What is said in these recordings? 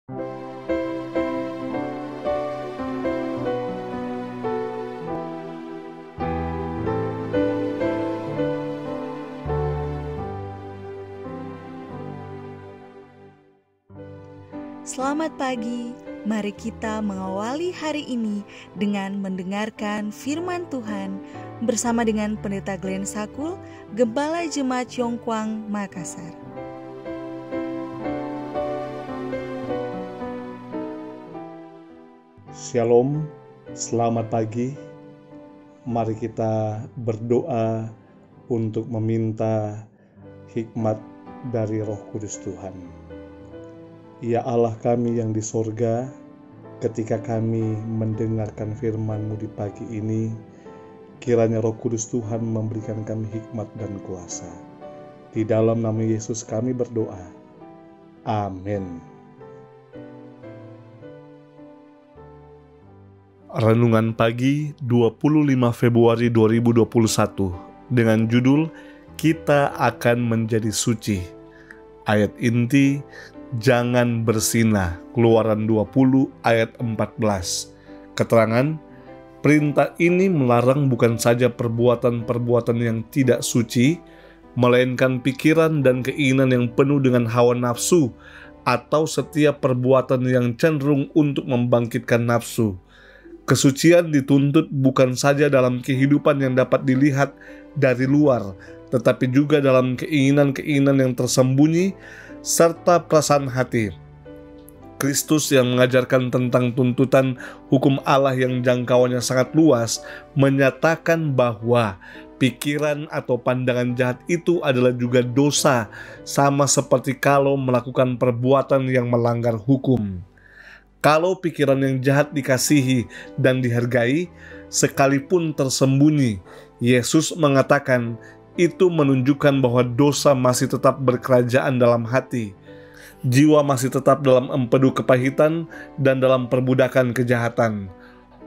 Selamat pagi, mari kita mengawali hari ini dengan mendengarkan firman Tuhan bersama dengan Pendeta Glenn Sakul, Gembala Jemaat Yongkwang, Makassar. Shalom, selamat pagi. Mari kita berdoa untuk meminta hikmat dari Roh Kudus Tuhan. Ya Allah kami yang di sorga, ketika kami mendengarkan firman-Mu di pagi ini, kiranya Roh Kudus Tuhan memberikan kami hikmat dan kuasa. Di dalam nama Yesus kami berdoa. Amin. Renungan pagi 25 Februari 2021 dengan judul Kita akan menjadi suci. Ayat inti, jangan bersinah, Keluaran 20 ayat 14. Keterangan, perintah ini melarang bukan saja perbuatan-perbuatan yang tidak suci, melainkan pikiran dan keinginan yang penuh dengan hawa nafsu, atau setiap perbuatan yang cenderung untuk membangkitkan nafsu. Kesucian dituntut bukan saja dalam kehidupan yang dapat dilihat dari luar, tetapi juga dalam keinginan-keinginan yang tersembunyi, serta perasaan hati. Kristus yang mengajarkan tentang tuntutan hukum Allah yang jangkauannya sangat luas, menyatakan bahwa pikiran atau pandangan jahat itu adalah juga dosa, sama seperti kalau melakukan perbuatan yang melanggar hukum. Kalau pikiran yang jahat dikasihi dan dihargai, sekalipun tersembunyi, Yesus mengatakan itu menunjukkan bahwa dosa masih tetap berkerajaan dalam hati. Jiwa masih tetap dalam empedu kepahitan dan dalam perbudakan kejahatan.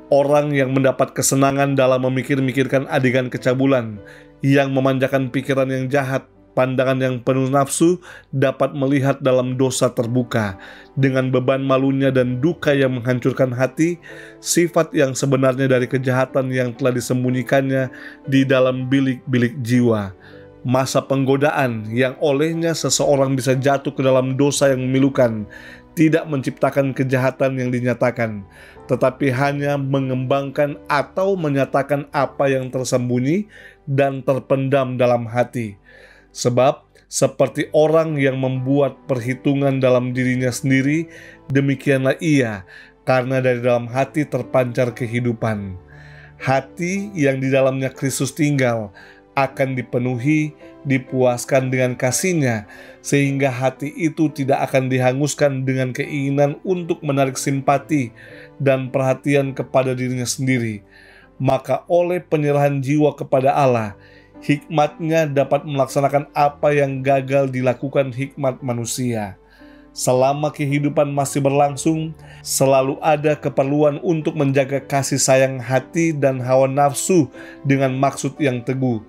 Orang yang mendapat kesenangan dalam memikir-mikirkan adegan kecabulan, yang memanjakan pikiran yang jahat, pandangan yang penuh nafsu, dapat melihat dalam dosa terbuka, dengan beban malunya dan duka yang menghancurkan hati, sifat yang sebenarnya dari kejahatan yang telah disembunyikannya di dalam bilik-bilik jiwa. Masa penggodaan yang olehnya seseorang bisa jatuh ke dalam dosa yang memilukan, tidak menciptakan kejahatan yang dinyatakan, tetapi hanya mengembangkan atau menyatakan apa yang tersembunyi dan terpendam dalam hati. Sebab, seperti orang yang membuat perhitungan dalam dirinya sendiri, demikianlah ia, karena dari dalam hati terpancar kehidupan. Hati yang di dalamnya Kristus tinggal, akan dipenuhi, dipuaskan dengan kasih-Nya, sehingga hati itu tidak akan dihanguskan dengan keinginan untuk menarik simpati dan perhatian kepada dirinya sendiri. Maka oleh penyerahan jiwa kepada Allah, hikmat-Nya dapat melaksanakan apa yang gagal dilakukan hikmat manusia. Selama kehidupan masih berlangsung, selalu ada keperluan untuk menjaga kasih sayang hati dan hawa nafsu dengan maksud yang teguh.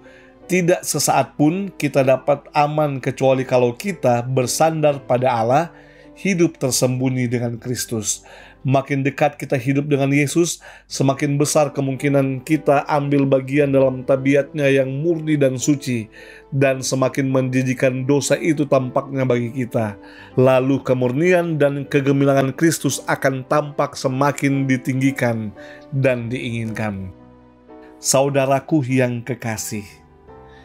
Tidak sesaat pun kita dapat aman kecuali kalau kita bersandar pada Allah, hidup tersembunyi dengan Kristus. Makin dekat kita hidup dengan Yesus, semakin besar kemungkinan kita ambil bagian dalam tabiatnya yang murni dan suci, dan semakin menjijikan dosa itu tampaknya bagi kita. Lalu kemurnian dan kegemilangan Kristus akan tampak semakin ditinggikan dan diinginkan. Saudaraku yang kekasih,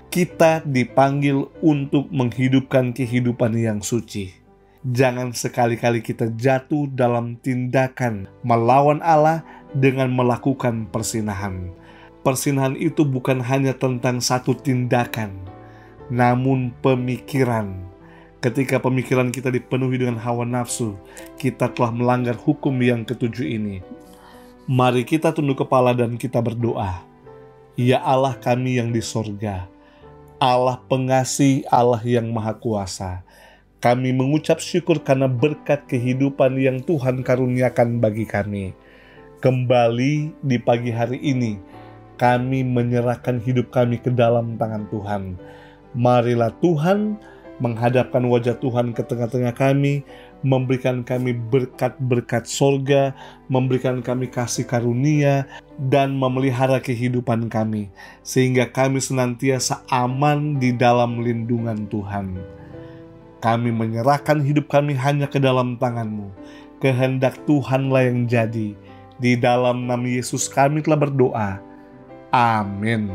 kita dipanggil untuk menghidupkan kehidupan yang suci. Jangan sekali-kali kita jatuh dalam tindakan melawan Allah dengan melakukan persinahan. Persinahan itu bukan hanya tentang satu tindakan, namun pemikiran. Ketika pemikiran kita dipenuhi dengan hawa nafsu, kita telah melanggar hukum yang ketujuh ini. Mari kita tunduk kepala dan kita berdoa. Ya Allah kami yang di sorga, Allah pengasih, Allah yang maha kuasa, kami mengucap syukur karena berkat kehidupan yang Tuhan karuniakan bagi kami. Kembali di pagi hari ini, kami menyerahkan hidup kami ke dalam tangan Tuhan. Marilah Tuhan menghadapkan wajah Tuhan ke tengah-tengah kami, memberikan kami berkat-berkat sorga, memberikan kami kasih karunia, dan memelihara kehidupan kami, sehingga kami senantiasa aman di dalam lindungan Tuhan. Kami menyerahkan hidup kami hanya ke dalam tangan-Mu. Kehendak Tuhanlah yang jadi. Di dalam nama Yesus kami telah berdoa. Amin.